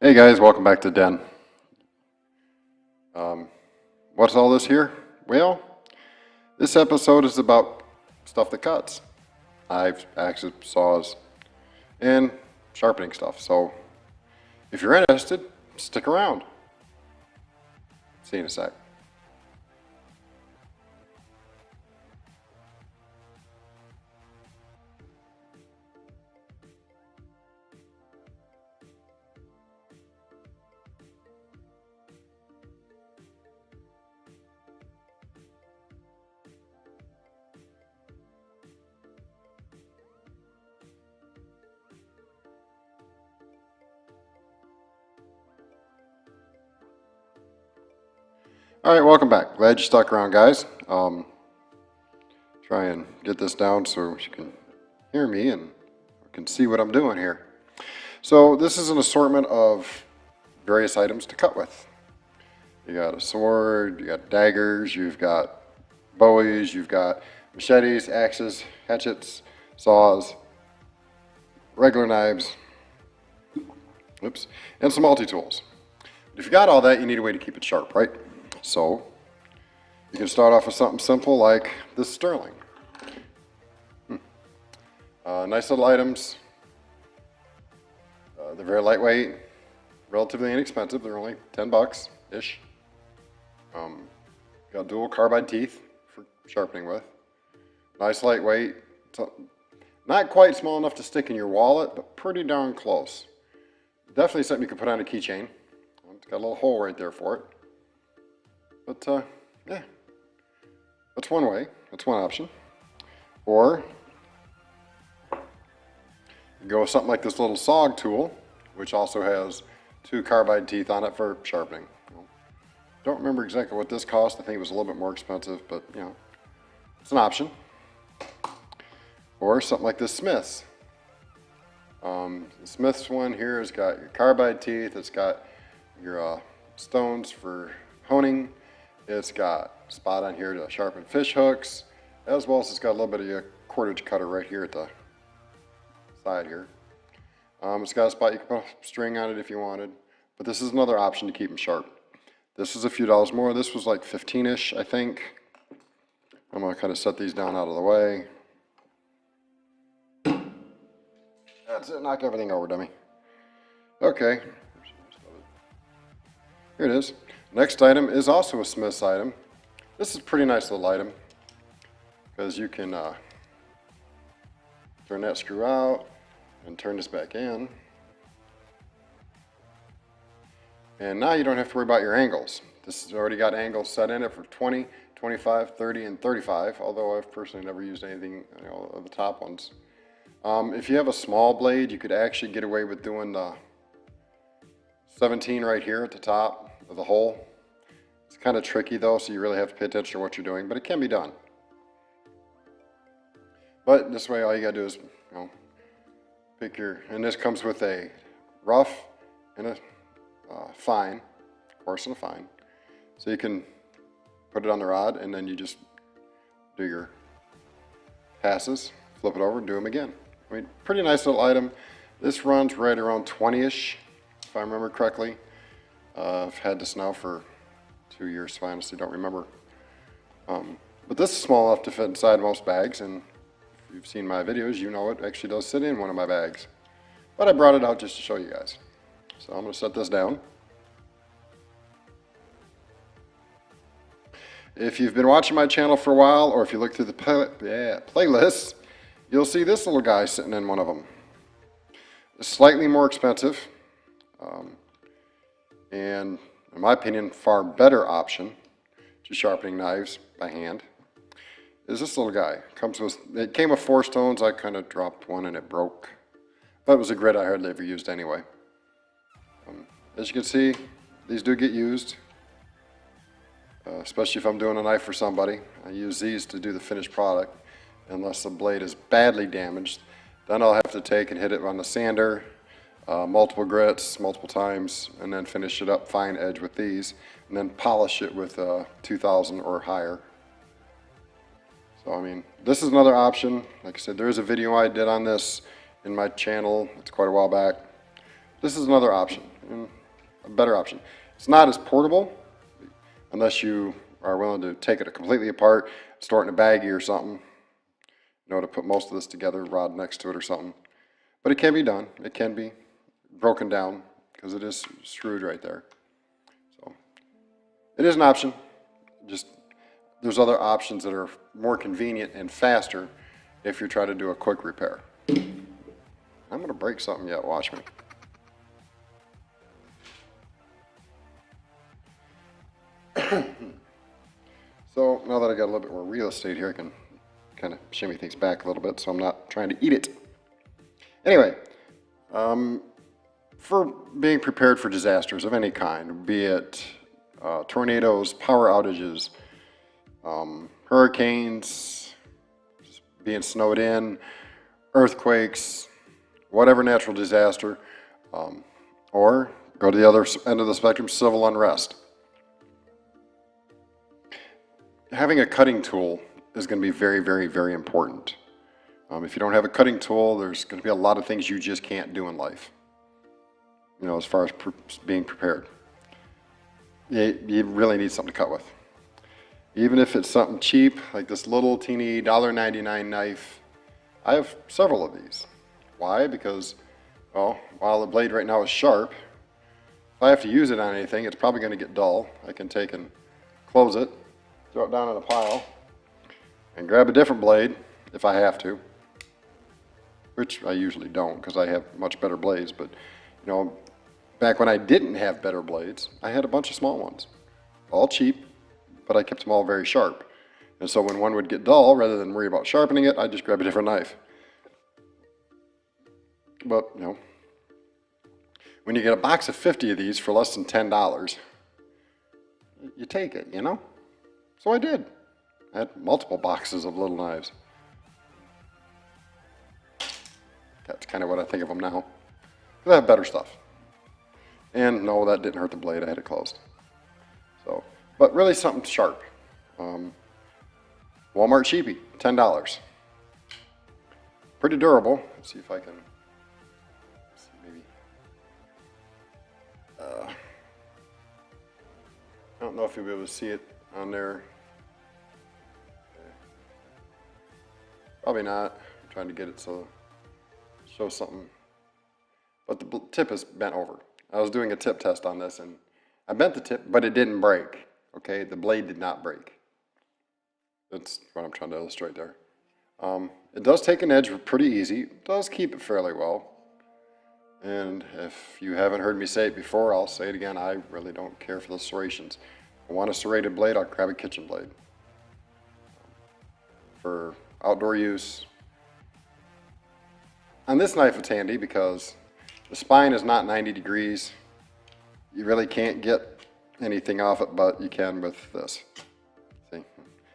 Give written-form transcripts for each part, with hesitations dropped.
Hey guys, welcome back to Den. What's all this here? Well, this episode is about stuff that cuts. Knives, axes, saws, and sharpening stuff. So, if you're interested, stick around. See you in a sec. All right, welcome back. Glad you stuck around, guys. Try and get this down so you can hear me and can see what I'm doing here. So this is an assortment of various items to cut with. You got a sword, you got daggers, you've got bowies, you've got machetes, axes, hatchets, saws, regular knives, oops, and some multi-tools. If you got all that, you need a way to keep it sharp, right? So you can start off with something simple like this sterling. Nice little items. They're very lightweight, relatively inexpensive. They're only 10 bucks-ish. Got dual carbide teeth for sharpening with. Nice lightweight. Not quite small enough to stick in your wallet, but pretty darn close. Definitely something you can put on a keychain. It's got a little hole right there for it. But yeah, that's one way. That's one option. Or you go with something like this little sawing tool, which also has 2 carbide teeth on it for sharpening. Don't remember exactly what this cost. I think it was a little bit more expensive, but you know, it's an option. Or something like this Smith's. The Smith's one here has got your carbide teeth. It's got your stones for honing. It's got a spot on here to sharpen fish hooks, as well as it's got a little bit of a cordage cutter right here at the side here. It's got a spot you can put a string on it if you wanted, but this is another option to keep them sharp. This is a few dollars more. This was like 15-ish, I think. I'm going to kind of set these down out of the way. That's it. Knock everything over, dummy. Okay. Here it is. Next item is also a Smith's item. This is a pretty nice little item because you can turn that screw out and turn this back in. And now you don't have to worry about your angles. This has already got angles set in it for 20, 25, 30, and 35, although I've personally never used anything, you know, of the top ones. If you have a small blade, you could actually get away with doing the 17 right here at the top of the hole. It's kind of tricky though, so you really have to pay attention to what you're doing, but it can be done. But this way, all you gotta do is, you know, pick your, and this comes with a rough and a fine, coarse and a fine. So you can put it on the rod and then you just do your passes, flip it over and do them again. I mean, pretty nice little item. This runs right around 20-ish, if I remember correctly. I've had this now for 2 years, so I honestly don't remember. But this is small enough to fit inside most bags, and if you've seen my videos, you know it actually does sit in one of my bags. But I brought it out just to show you guys. So I'm going to set this down. If you've been watching my channel for a while, or if you look through the playlists, you'll see this little guy sitting in one of them. It's slightly more expensive, and in my opinion, far better option to sharpening knives by hand is this little guy. It came with 4 stones. I kind of dropped one and it broke, but it was a grit I hardly ever used anyway. As you can see, these do get used, especially if I'm doing a knife for somebody. I use these to do the finished product. Unless the blade is badly damaged, then I'll have to take and hit it on the sander, multiple grits, multiple times, and then finish it up fine edge with these, and then polish it with 2000 or higher. So I mean, this is another option. Like I said, there is a video I did on this in my channel. It's quite a while back. This is another option. a better option. It's not as portable unless you are willing to take it completely apart, store it in a baggie or something, you know, to put most of this together, rod next to it or something. But it can be done. It can be broken down because it is screwed right there. So it is an option. Just there's other options that are more convenient and faster if you're trying to do a quick repair. I'm going to break something yet. Watch me. So now that I got a little bit more real estate here, I can kind of shimmy things back a little bit so I'm not trying to eat it. Anyway, for being prepared for disasters of any kind, be it tornadoes, power outages, hurricanes, being snowed in, earthquakes, whatever natural disaster, or go to the other end of the spectrum, civil unrest. Having a cutting tool is going to be very, very, very important. If you don't have a cutting tool, there's going to be a lot of things you just can't do in life, you know, as far as being prepared. You really need something to cut with. Even if it's something cheap, like this little teeny $1.99 knife, I have several of these. Why? Because, well, while the blade right now is sharp, if I have to use it on anything, it's probably going to get dull. I can take and close it, throw it down in a pile, and grab a different blade if I have to, which I usually don't because I have much better blades. But, you know, back when I didn't have better blades, I had a bunch of small ones, all cheap, but I kept them all very sharp. And so when one would get dull, rather than worry about sharpening it, I'd just grab a different knife. But, you know, when you get a box of 50 of these for less than $10, you take it, you know? So I did. I had multiple boxes of little knives. That's kind of what I think of them now. They have better stuff. And no, that didn't hurt the blade. I had it closed. So, but really something sharp. Walmart cheapie, $10. Pretty durable. Let's see if I can. Maybe. I don't know if you'll be able to see it on there. Probably not. I'm trying to get it so show something. But the tip is bent over. I was doing a tip test on this and I bent the tip, but it didn't break. Okay, the blade did not break. That's what I'm trying to illustrate there. It does take an edge pretty easy. It does keep it fairly well. And if you haven't heard me say it before, I'll say it again. I really don't care for the serrations. If I want a serrated blade, I'll grab a kitchen blade. For outdoor use. On this knife it's handy because the spine is not 90 degrees. You really can't get anything off it, but you can with this. See?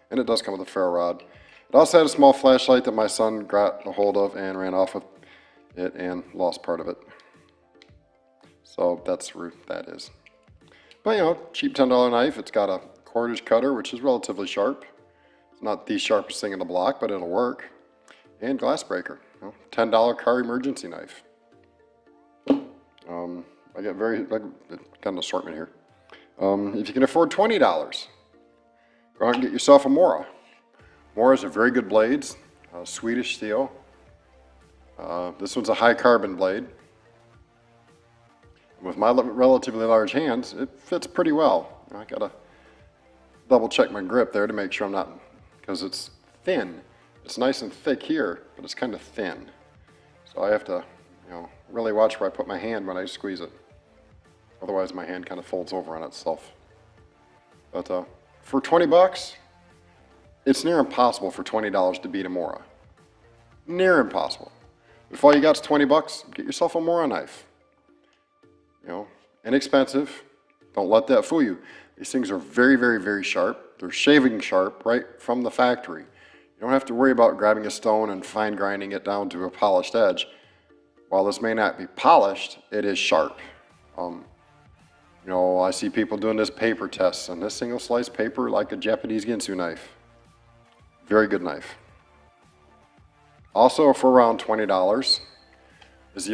And it does come with a ferro rod. It also had a small flashlight that my son got a hold of and ran off with it and lost part of it. So that's where that is. But, you know, cheap $10 knife. It's got a cordage cutter, which is relatively sharp. It's not the sharpest thing in the block, but it'll work. And glass breaker. You know, $10 car emergency knife. I got got an assortment here. If you can afford $20, go out and get yourself a Mora. Moras are very good blades, Swedish steel. This one's a high carbon blade. With my relatively large hands, it fits pretty well. I gotta double check my grip there to make sure I'm not, because it's thin. It's nice and thick here, but it's kind of thin. So I have to, you know, really watch where I put my hand when I squeeze it. Otherwise my hand kind of folds over on itself. But for 20 bucks, it's near impossible for $20 to beat a Mora. Near impossible. If all you got is 20 bucks, get yourself a Mora knife. You know, inexpensive. Don't let that fool you. These things are very, very, very sharp. They're shaving sharp right from the factory. You don't have to worry about grabbing a stone and fine grinding it down to a polished edge. While this may not be polished, it is sharp. You know, I see people doing this paper test, and this single slice paper like a Japanese Ginsu knife. Very good knife. Also for around $20, is the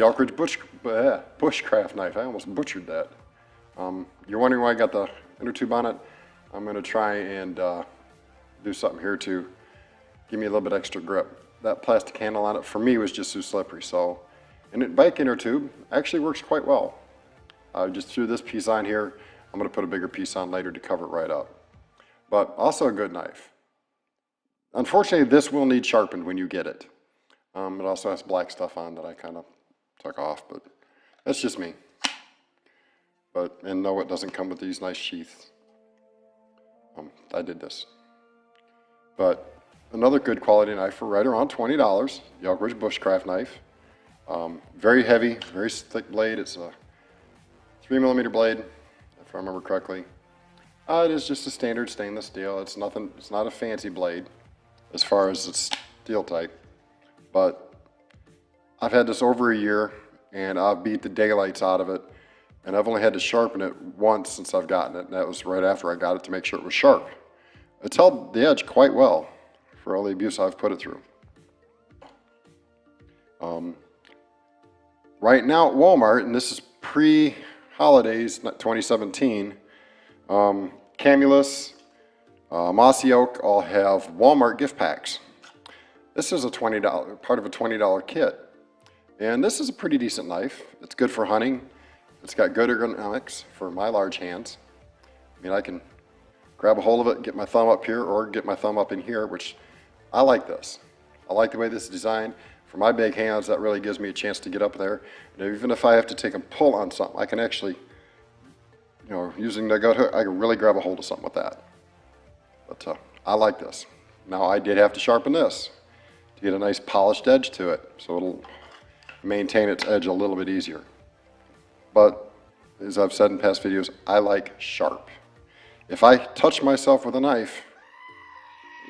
Bushcraft Knife. I almost butchered that. You're wondering why I got the inner tube on it? I'm going to try and do something here to give me a little bit extra grip. That plastic handle on it for me was just too slippery, so, and the bike inner tube actually works quite well. I just threw this piece on here. I'm going to put a bigger piece on later to cover it right up. But also a good knife. Unfortunately, this will need sharpened when you get it. It also has black stuff on that I kind of took off, but that's just me. And no, it doesn't come with these nice sheaths. I did this. But another good quality knife for right around $20, the Elk Ridge Bushcraft Knife. Very heavy, very thick blade. It's a 3mm blade, if I remember correctly. It is just a standard stainless steel. It's nothing. It's not a fancy blade as far as its steel type. But I've had this over a year, and I've beat the daylights out of it. And I've only had to sharpen it once since I've gotten it, and that was right after I got it to make sure it was sharp. It's held the edge quite well for all the abuse I've put it through. Right now at Walmart, and this is pre-holidays, 2017, Camulus, Mossy Oak all have Walmart gift packs. This is a $20, part of a $20 kit. And this is a pretty decent knife. It's good for hunting. It's got good ergonomics for my large hands. I mean, I can grab a hold of it, get my thumb up here, or get my thumb up in here, which I like this. I like the way this is designed. For my big hands, that really gives me a chance to get up there. And even if I have to take a pull on something, I can actually, you know, using the gut hook, I can really grab a hold of something with that. But I like this. Now, I did have to sharpen this to get a nice polished edge to it, so it'll maintain its edge a little bit easier. But as I've said in past videos, I like sharp. If I touch myself with a knife,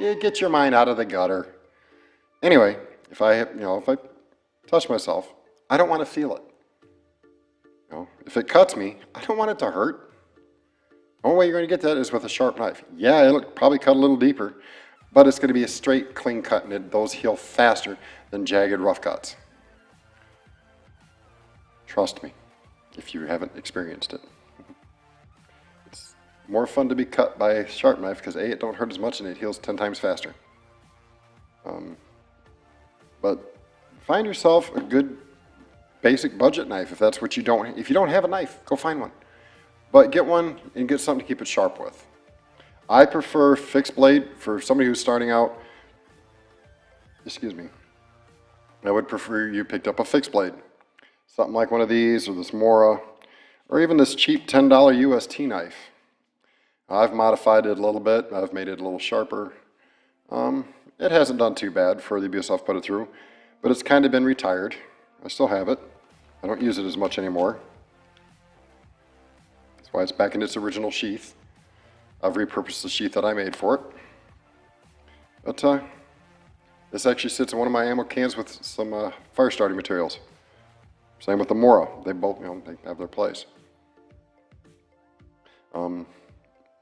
you get your mind out of the gutter. Anyway, if I touch myself, I don't want to feel it. You know, if it cuts me, I don't want it to hurt. The only way you're going to get that is with a sharp knife. Yeah, it'll probably cut a little deeper, but it's going to be a straight, clean cut, and those heal faster than jagged, rough cuts. Trust me, if you haven't experienced it. It's more fun to be cut by a sharp knife because A, it don't hurt as much and it heals 10 times faster. But find yourself a good basic budget knife if that's what you don't. If you don't have a knife, go find one. But get one and get something to keep it sharp with. I prefer fixed blade for somebody who's starting out. Excuse me. I would prefer you picked up a fixed blade. Something like one of these or this Mora or even this cheap $10 UST knife. I've modified it a little bit. I've made it a little sharper. It hasn't done too bad for the abuse I've put it through, but it's kind of been retired. I still have it. I don't use it as much anymore. That's why it's back in its original sheath. I've repurposed the sheath that I made for it. But this actually sits in one of my ammo cans with some fire starting materials. Same with the Mora. They both, they have their place.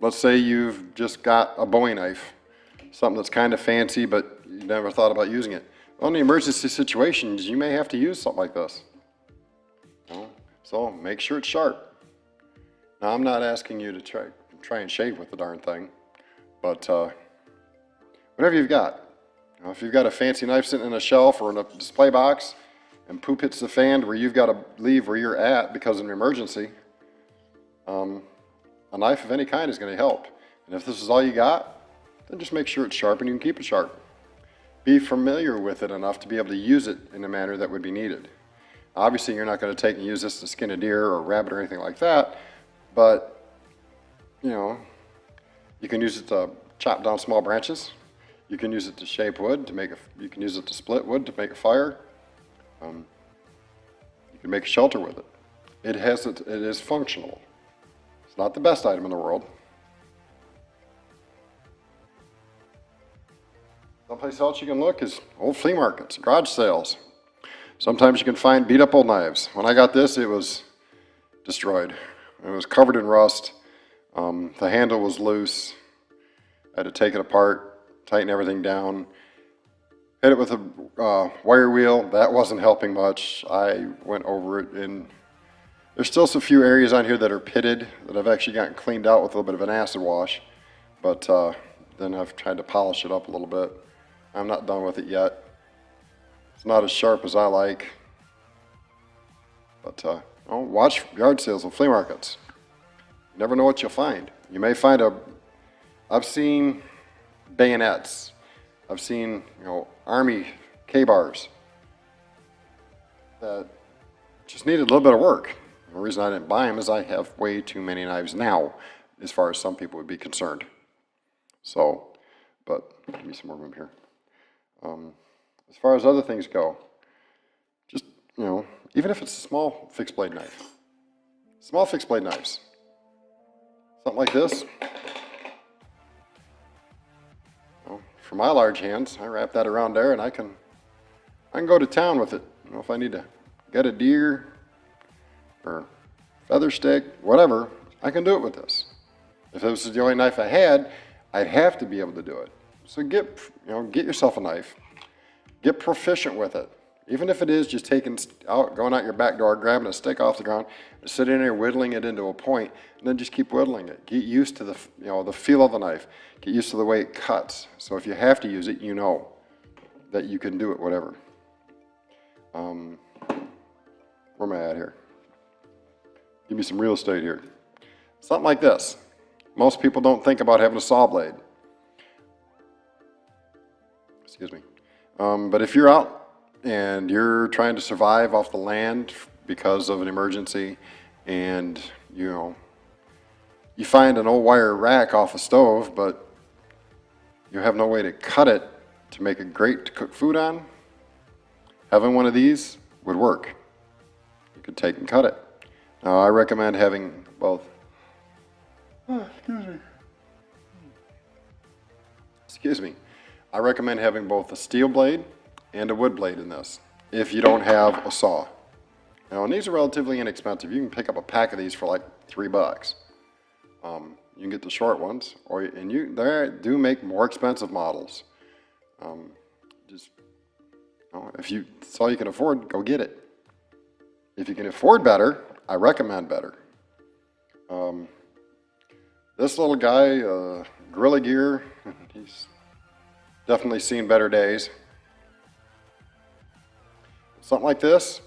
Let's say you've just got a Bowie knife, something that's kind of fancy, but you never thought about using it. Well, in the emergency situations, you may have to use something like this. So make sure it's sharp. Now, I'm not asking you to try and shave with the darn thing, but whatever you've got. If you've got a fancy knife sitting in a shelf or in a display box, and poop hits the fan where you've got to leave where you're at because of an emergency, a knife of any kind is going to help. And if this is all you got, then just make sure it's sharp and you can keep it sharp. Be familiar with it enough to be able to use it in a manner that would be needed. Obviously, you're not going to take and use this to skin a deer or a rabbit or anything like that, but, you can use it to chop down small branches. You can use it to shape wood, you can use it to split wood to make a fire. You can make a shelter with it. It is functional. It's not the best item in the world. Someplace else you can look is old flea markets, garage sales. Sometimes you can find beat up old knives. When I got this, it was destroyed. It was covered in rust. The handle was loose. I had to take it apart, tighten everything down. Hit it with a wire wheel. That wasn't helping much. I went over it, and there's still some few areas on here that are pitted that I've actually gotten cleaned out with a little bit of an acid wash, but then I've tried to polish it up a little bit. I'm not done with it yet. It's not as sharp as I like, but watch yard sales and flea markets. You never know what you'll find. You may find I've seen bayonets. I've seen, Army K-bars that just needed a little bit of work. The reason I didn't buy them is I have way too many knives now, as far as some people would be concerned. So, but give me some more room here. As far as other things go, just, even if it's a small fixed blade knife, small fixed blade knives, something like this. For my large hands, I wrap that around there, and I can go to town with it. If I need to get a deer or feather stick, whatever, I can do it with this. If this was the only knife I had, I'd have to be able to do it. So get yourself a knife, get proficient with it. Even if it is just going out your back door, grabbing a stick off the ground, and sitting there whittling it into a point, and then just keep whittling it. Get used to the feel of the knife. Get used to the way it cuts. So if you have to use it, you know that you can do it, whatever. Where am I at here? Give me some real estate here. Something like this. Most people don't think about having a saw blade. Excuse me. But if you're out and you're trying to survive off the land because of an emergency, and you find an old wire rack off a stove, but you have no way to cut it to make it great to cook food on, having one of these would work. You could take and cut it. Now, I recommend having both. Excuse me. I recommend having both a steel blade and a wood blade in this, if you don't have a saw. And these are relatively inexpensive. You can pick up a pack of these for like $3. You can get the short ones, they do make more expensive models. If it's all you can afford, go get it. If you can afford better, I recommend better. This little guy, Gorilla Gear, he's definitely seen better days. Something like this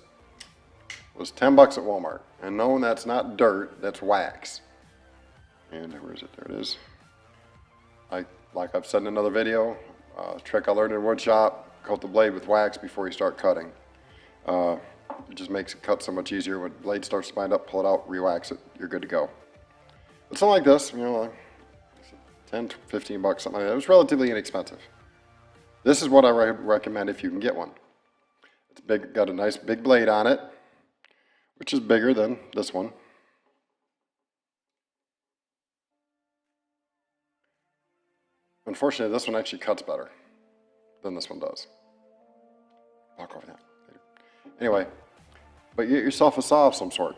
was $10 at Walmart. And no, that's not dirt, that's wax. And where is it? There it is. Like I've said in another video, trick I learned in wood shop, coat the blade with wax before you start cutting. It just makes it cut so much easier. When the blade starts to bind up, pull it out, re-wax it, you're good to go. But something like this, 10, 15 bucks, something like that. It was relatively inexpensive. This is what I recommend if you can get one. It's big, got a nice big blade on it, which is bigger than this one. Unfortunately, this one actually cuts better than this one does. Walk over that. Anyway, but get yourself a saw of some sort.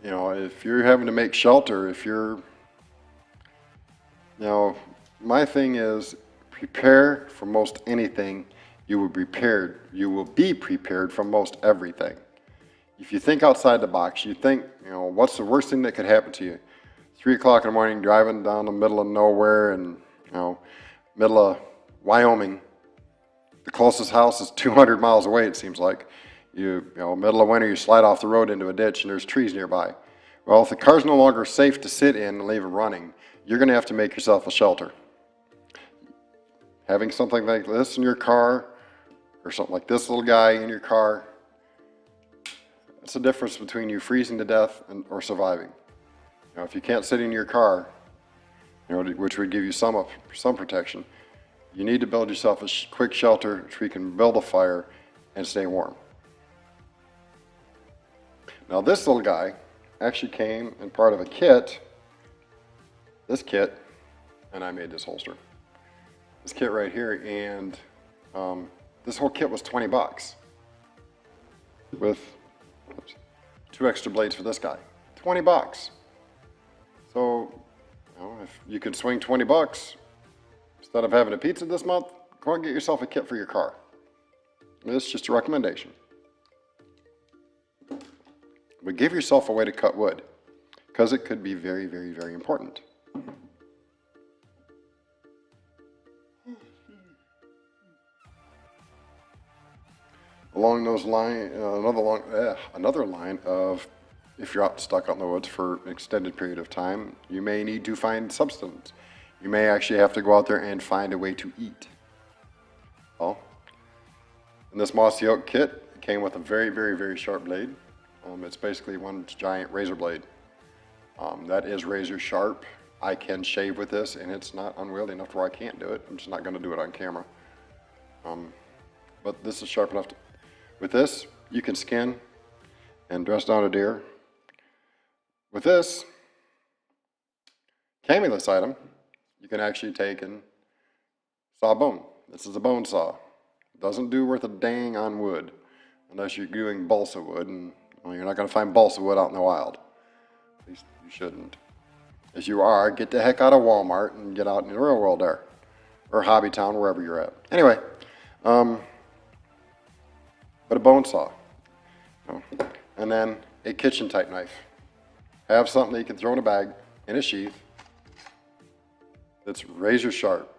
If you're having to make shelter, my thing is prepare for most anything. You will be prepared for most everything. If you think outside the box, you think, what's the worst thing that could happen to you? 3 o'clock in the morning, driving down the middle of nowhere and, middle of Wyoming. The closest house is 200 miles away, it seems like. Middle of winter, you slide off the road into a ditch and there's trees nearby. Well, if the car's no longer safe to sit in and leave it running, you're going to have to make yourself a shelter. Having something like this in your car, or something like this little guy in your car, that's the difference between you freezing to death or surviving. If you can't sit in your car, which would give you some protection, you need to build yourself a quick shelter so you can build a fire and stay warm. Now this little guy actually came in part of a kit, this kit, and I made this holster. This kit right here, and this whole kit was $20 with 2 extra blades for this guy. $20. So, if you can swing $20, Instead of having a pizza this month, go and get yourself a kit for your car. It's just a recommendation. But give yourself a way to cut wood, because it could be very, very, very important. Along those lines, another line of, if you're out stuck out in the woods for an extended period of time, you may need to find substance. You may actually have to go out there and find a way to eat. Well, in this mossy oak kit, it came with a very, very, very sharp blade. It's basically one giant razor blade. That is razor sharp. I can shave with this, and it's not unwieldy enough to where I can't do it. I'm just not going to do it on camera. But this is sharp enough to... With this, you can skin and dress down a deer. With this camulus item, you can actually take and saw bone. This is a bone saw. It doesn't do worth a dang on wood unless you're doing balsa wood, and well, you're not going to find balsa wood out in the wild. At least you shouldn't. As you are, get the heck out of Walmart and get out in the real world there, or Hobbytown, wherever you're at. Anyway, but a bone saw, and then a kitchen type knife. Have something that you can throw in a bag, in a sheath, that's razor sharp.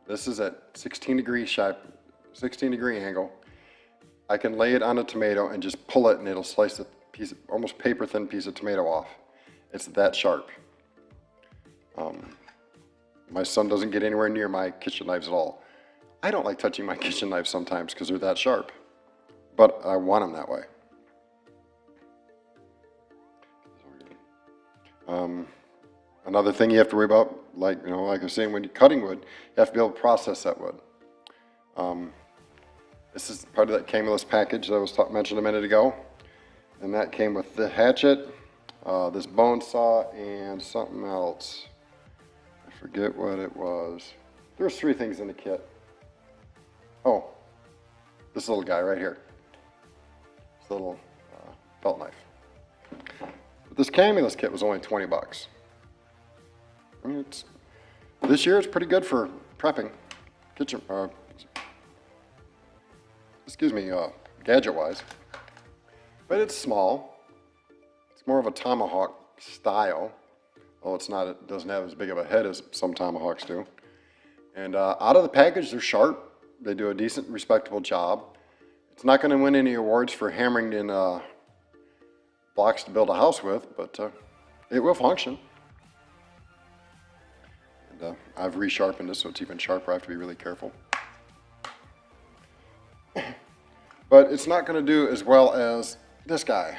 This is at 16 degree angle. I can lay it on a tomato and just pull it, and it'll slice a piece of, almost paper thin piece of tomato off. It's that sharp. My son doesn't get anywhere near my kitchen knives at all. I don't like touching my kitchen knives sometimes because they're that sharp, but I want them that way. Another thing you have to worry about, like I was saying, when you're cutting wood, you have to be able to process that wood. This is part of that camulus package that I was mentioned a minute ago, and that came with the hatchet, this bone saw, and something else. I forget what it was. There's 3 things in the kit. Oh, this little guy right here. This little belt knife. But this camulus kit was only 20 bucks. I mean, this year it's pretty good for prepping, kitchen, gadget-wise. But it's small. It's more of a tomahawk style. Well, it's not. It doesn't have as big of a head as some tomahawks do. And out of the package, they're sharp. They do a decent, respectable job. It's not going to win any awards for hammering in blocks to build a house with, but it will function. And I've resharpened it so it's even sharper. I have to be really careful. But it's not going to do as well as this guy.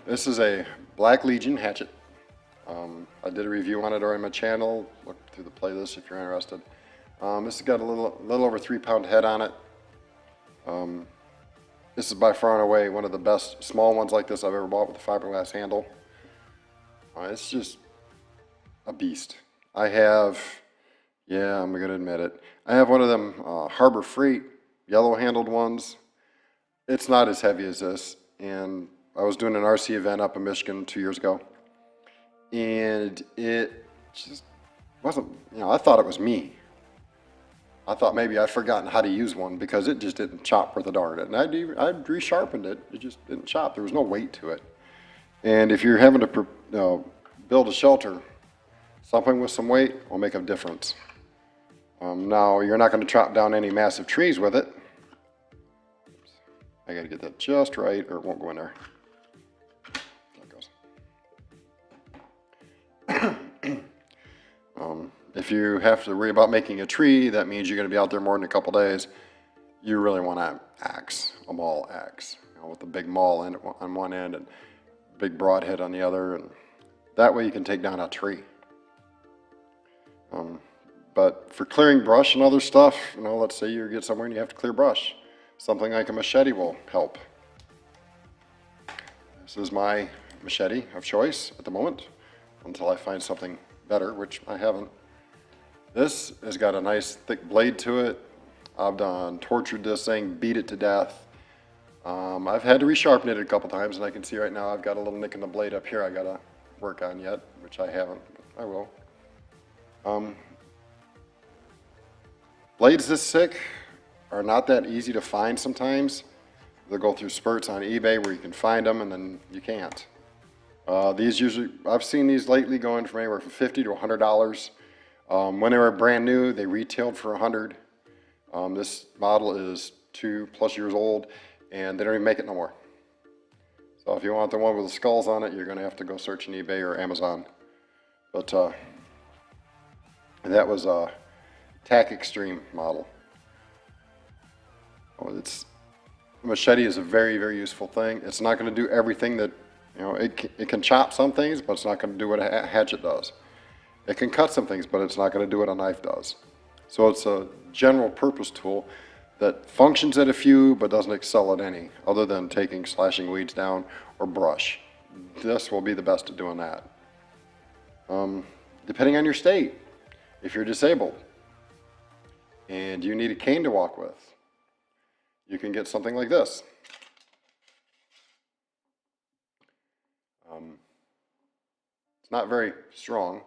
This is a Black Legion hatchet. I did a review on it already on my channel. Look through the playlist if you're interested. This has got a little over 3-pound head on it. This is by far and away one of the best small ones like this I've ever bought with a fiberglass handle. It's just a beast. I have, yeah, I'm going to admit it. I have one of them Harbor Freight yellow-handled ones. It's not as heavy as this, and I was doing an RC event up in Michigan 2 years ago, and it just wasn't, I thought it was me. I thought maybe I'd forgotten how to use one because it just didn't chop worth a darn. And I'd resharpened it. It just didn't chop. There was no weight to it. And if you're having to build a shelter, something with some weight will make a difference. Now, you're not going to chop down any massive trees with it. Oops. I got to get that just right or it won't go in there. There it goes. If you have to worry about making a tree, that means you're going to be out there more than a couple days. You really want an axe, a maul axe, with a big maul on one end and big broadhead on the other, and that way you can take down a tree. But for clearing brush and other stuff, let's say you get somewhere and you have to clear brush, something like a machete will help. This is my machete of choice at the moment, until I find something better, which I haven't. This has got a nice thick blade to it. I've tortured this thing, beat it to death. I've had to resharpen it a couple times, and I can see right now I've got a little nick in the blade up here I gotta work on yet, which I haven't, but I will. Blades this thick are not that easy to find sometimes. They'll go through spurts on eBay where you can find them and then you can't. These usually, I've seen these lately going from anywhere from $50 to $100. When they were brand new, they retailed for $100. This model is 2+ years old and they don't even make it no more. So if you want the one with the skulls on it, you're gonna have to go search in eBay or Amazon. But that was a Tac Extreme model. A machete is a very, very useful thing. It's not going to do everything that, it can chop some things, but it's not going to do what a hatchet does. It can cut some things, but it's not going to do what a knife does. So it's a general purpose tool that functions at a few, but doesn't excel at any, other than slashing weeds down or brush. This will be the best at doing that. Depending on your state, if you're disabled and you need a cane to walk with, you can get something like this. It's not very strong.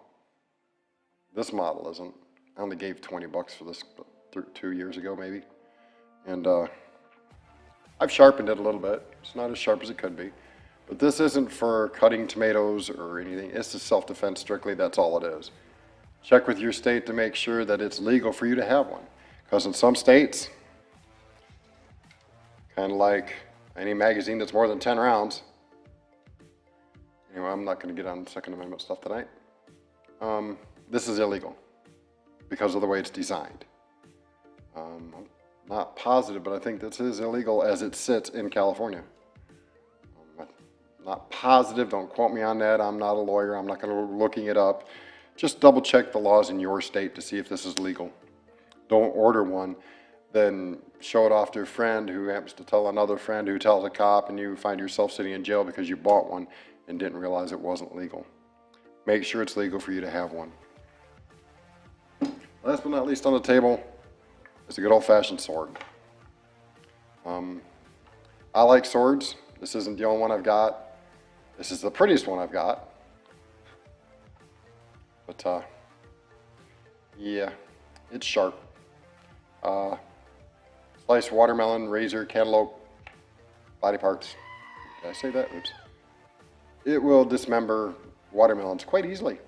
This model isn't. I only gave 20 bucks for this 2 years ago maybe. And I've sharpened it a little bit. It's not as sharp as it could be. But this isn't for cutting tomatoes or anything. It's just self-defense strictly. That's all it is. Check with your state to make sure that it's legal for you to have one. Because in some states, kind of like any magazine that's more than 10 rounds. Anyway, I'm not going to get on Second Amendment stuff tonight. This is illegal because of the way it's designed. I'm not positive, but I think this is illegal as it sits in California. I'm not positive, don't quote me on that. I'm not a lawyer, I'm not going to be looking it up. Just double check the laws in your state to see if this is legal. Don't order one, then show it off to a friend who happens to tell another friend who tells a cop, and you find yourself sitting in jail because you bought one and didn't realize it wasn't legal. Make sure it's legal for you to have one. Last but not least on the table is a good old-fashioned sword. I like swords. This isn't the only one I've got. This is the prettiest one I've got. But yeah, it's sharp. Sliced watermelon, razor, cantaloupe, body parts. Did I say that? Oops. It will dismember watermelons quite easily,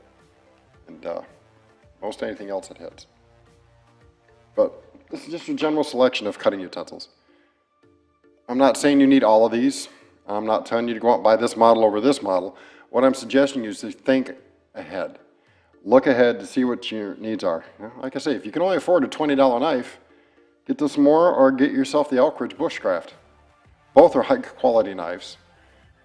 and most anything else it hits. But this is just a general selection of cutting utensils. I'm not saying you need all of these. I'm not telling you to go out and buy this model over this model. What I'm suggesting is to think ahead. Look ahead to see what your needs are. Like I say, if you can only afford a $20 knife, get this more or get yourself the Elkridge Bushcraft. Both are high quality knives.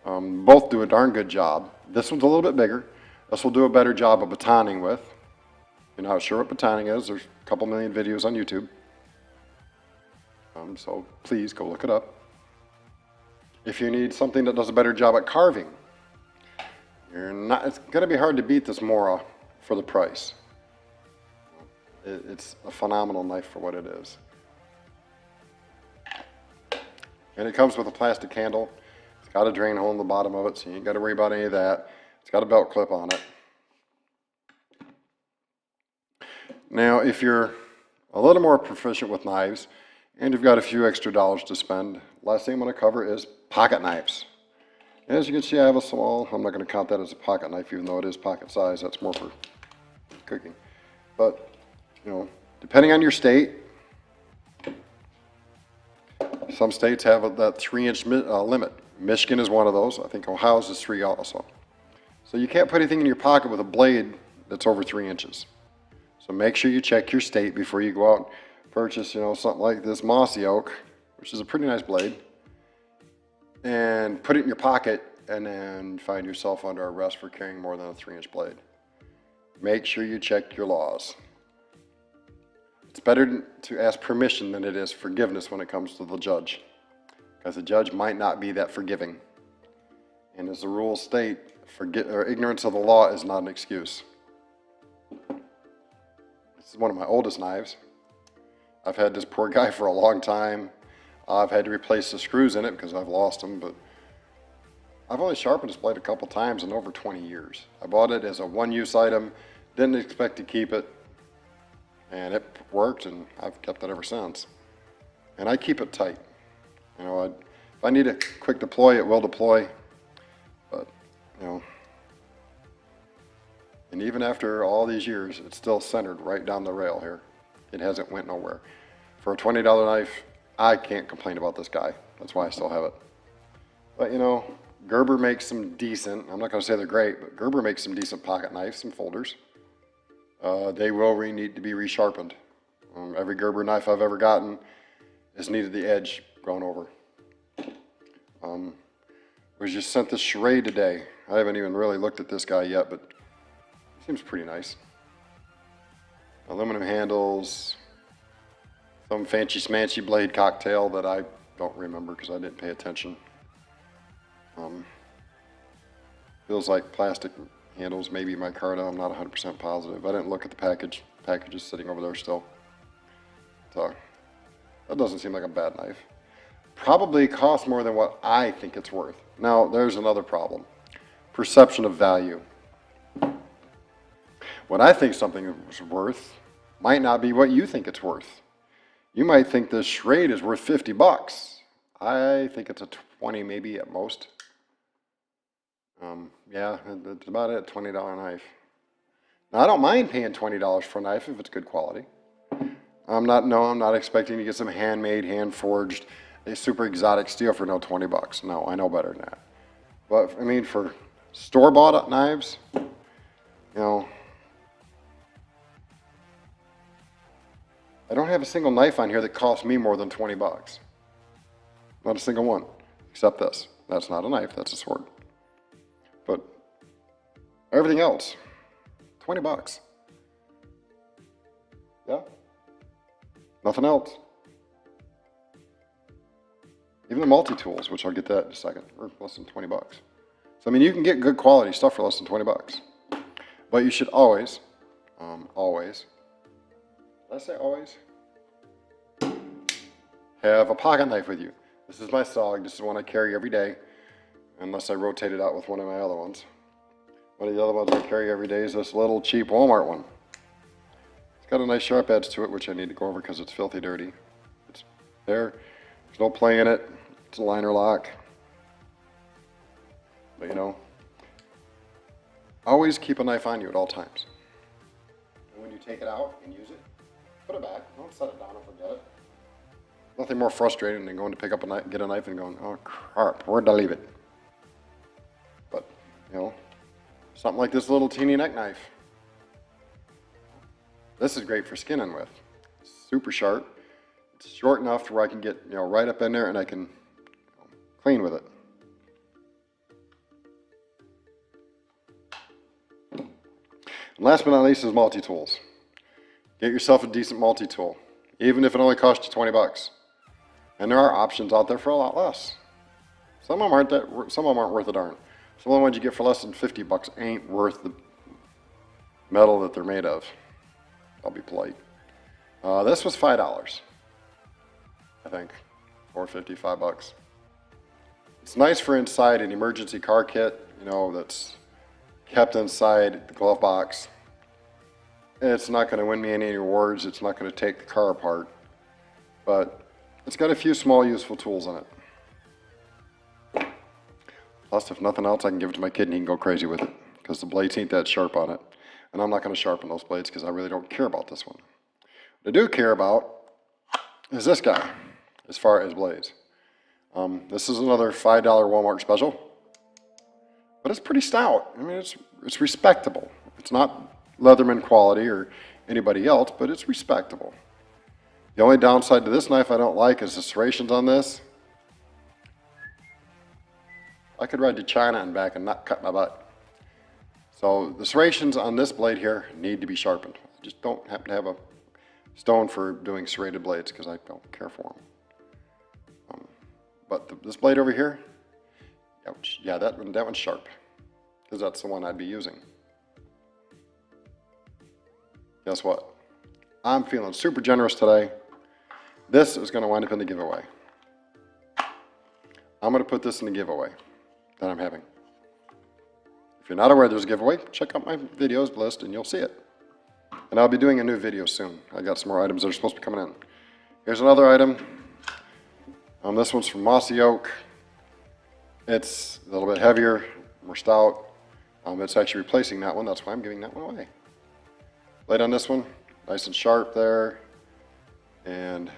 Both do a darn good job. This one's a little bit bigger. This will do a better job of batoning with. If you're not sure what batoning is, there's a couple million videos on YouTube. So please go look it up. If you need something that does a better job at carving, it's going to be hard to beat this Mora for the price. It's a phenomenal knife for what it is. And it comes with a plastic handle. It's got a drain hole in the bottom of it, so you ain't got to worry about any of that. It's got a belt clip on it. Now, if you're a little more proficient with knives, and you've got a few extra dollars to spend, last thing I'm going to cover is pocket knives. As you can see, I have a small, I'm not going to count that as a pocket knife, even though it is pocket size. That's more for cooking. But, depending on your state, some states have that 3-inch limit. Michigan is one of those. I think Ohio's is 3 also. So you can't put anything in your pocket with a blade that's over 3 inches. So make sure you check your state before you go out and purchase, something like this mossy oak, which is a pretty nice blade, and put it in your pocket and then find yourself under arrest for carrying more than a 3-inch blade. Make sure you check your laws. It's better to ask permission than it is forgiveness when it comes to the judge, because the judge might not be that forgiving. And as the rules state, ignorance of the law is not an excuse. This is one of my oldest knives. I've had this poor guy for a long time. I've had to replace the screws in it because I've lost them, but I've only sharpened this blade a couple times in over 20 years. I bought it as a one-use item, didn't expect to keep it, And it worked, and I've kept it ever since. And I keep it tight. You know, if I need a quick deploy, it will deploy. But, you know, and even after all these years, it's still centered right down the rail here. It hasn't went nowhere. For a $20 knife, I can't complain about this guy. That's why I still have it. But, you know, Gerber makes some decent, I'm not going to say they're great, but Gerber makes some decent pocket knives, some folders. They will need to be resharpened. Every Gerber knife I've ever gotten has needed the edge grown over. Was just sent this charade today. I haven't even really looked at this guy yet, but he seems pretty nice. Aluminum handles, some fancy smancy blade cocktail that I don't remember because I didn't pay attention. Feels like plastic handles, maybe micarta. I'm not 100% positive. I didn't look at the package. The package is sitting over there still. So that doesn't seem like a bad knife. Probably costs more than what I think it's worth. Now, there's another problem. Perception of value. What I think something is worth might not be what you think it's worth. You might think this Schrade is worth 50 bucks. I think it's a 20 maybe at most. Yeah, that's about it, $20 knife. Now, I don't mind paying $20 for a knife if it's good quality. I'm not expecting to get some handmade, hand-forged, a super exotic steel for no 20 bucks. No, I know better than that. But, I mean, for store-bought knives, you know, I don't have a single knife on here that costs me more than 20 bucks. Not a single one, except this. That's not a knife, that's a sword. But everything else, 20 bucks. Yeah, nothing else. Even the multi-tools, which I'll get to that in a second, are less than 20 bucks. So, I mean, you can get good quality stuff for less than 20 bucks. But you should always, did I say always? Have a pocket knife with you. This is my SOG. This is one I carry every day, unless I rotate it out with one of my other ones. One of the other ones I carry every day is this little cheap Walmart one. It's got a nice sharp edge to it, which I need to go over because it's filthy dirty. It's there. There's no play in it. It's a liner lock. But, you know, always keep a knife on you at all times. And when you take it out and use it, put it back. Don't set it down and forget it. Nothing more frustrating than going to pick up a knife, get a knife and going, oh crap, where'd I leave it? But, you know, something like this little teeny neck knife. This is great for skinning with. It's super sharp. It's short enough to where I can get, you know, right up in there and I can clean with it. And last but not least is multi-tools. Get yourself a decent multi-tool, even if it only costs you 20 bucks. And there are options out there for a lot less. Some of them aren't worth a darn. Some of the ones you get for less than 50 bucks ain't worth the metal that they're made of. I'll be polite. This was $5, I think, $4.50, $5. It's nice for inside an emergency car kit, you know, that's kept inside the glove box. It's not going to win me any awards. It's not going to take the car apart, but it's got a few small useful tools in it. Plus, if nothing else, I can give it to my kid and he can go crazy with it because the blades ain't that sharp on it. And I'm not going to sharpen those blades because I really don't care about this one. What I do care about is this guy as far as blades. This is another $5 Walmart special, but it's pretty stout. I mean, it's respectable. It's not Leatherman quality or anybody else, but it's respectable. The only downside to this knife I don't like is the serrations on this. I could ride to China and back and not cut my butt. So the serrations on this blade here need to be sharpened. I just don't happen to have a stone for doing serrated blades because I don't care for them. But this blade over here, ouch, yeah, that one's sharp because that's the one I'd be using. Guess what? I'm feeling super generous today. This is going to wind up in the giveaway. I'm going to put this in the giveaway that I'm having. If you're not aware there's a giveaway, check out my videos list and you'll see it. And I'll be doing a new video soon. I got some more items that are supposed to be coming in. Here's another item. This one's from Mossy Oak. It's a little bit heavier, more stout. It's actually replacing that one. That's why I'm giving that one away. Blade on this one, nice and sharp there. And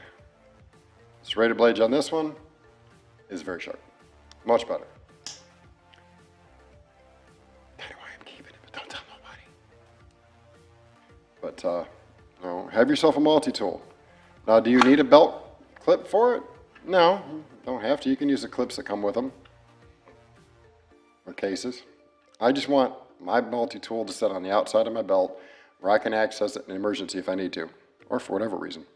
serrated blade on this one is very sharp. Much better. That's why I'm keeping it, but don't tell nobody. But have yourself a multi-tool. Now, do you need a belt clip for it? No, don't have to. You can use the clips that come with them, or cases. I just want my multi-tool to sit on the outside of my belt where I can access it in an emergency if I need to, or for whatever reason.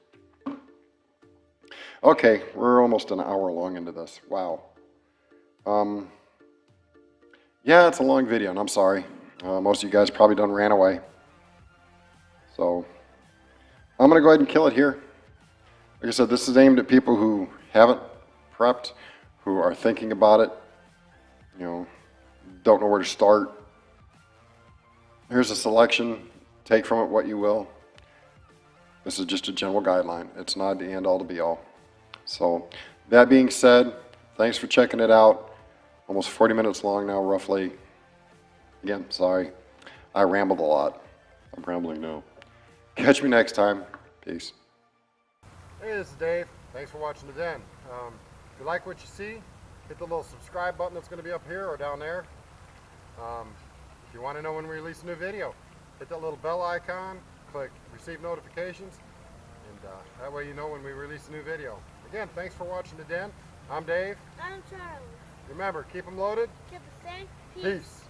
Okay, we're almost an hour long into this. Wow. Yeah, it's a long video, and I'm sorry. Most of you guys probably done ran away. So, I'm going to go ahead and kill it here. Like I said, this is aimed at people who haven't prepped, who are thinking about it, don't know where to start. Here's a selection. Take from it what you will. This is just a general guideline. It's not the end all to be all. So, that being said, thanks for checking it out. Almost 40 minutes long now, roughly. Again, sorry. I rambled a lot. I'm rambling now. Catch me next time. Peace. Hey, this is Dave. Thanks for watching the Den. If you like what you see, hit the little subscribe button that's going to be up here or down there. If you want to know when we release a new video, hit that little bell icon, click receive notifications, and that way you know when we release a new video. Again, thanks for watching the Den. I'm Dave. I'm Charles. Remember, keep them loaded. Keep it safe. Peace.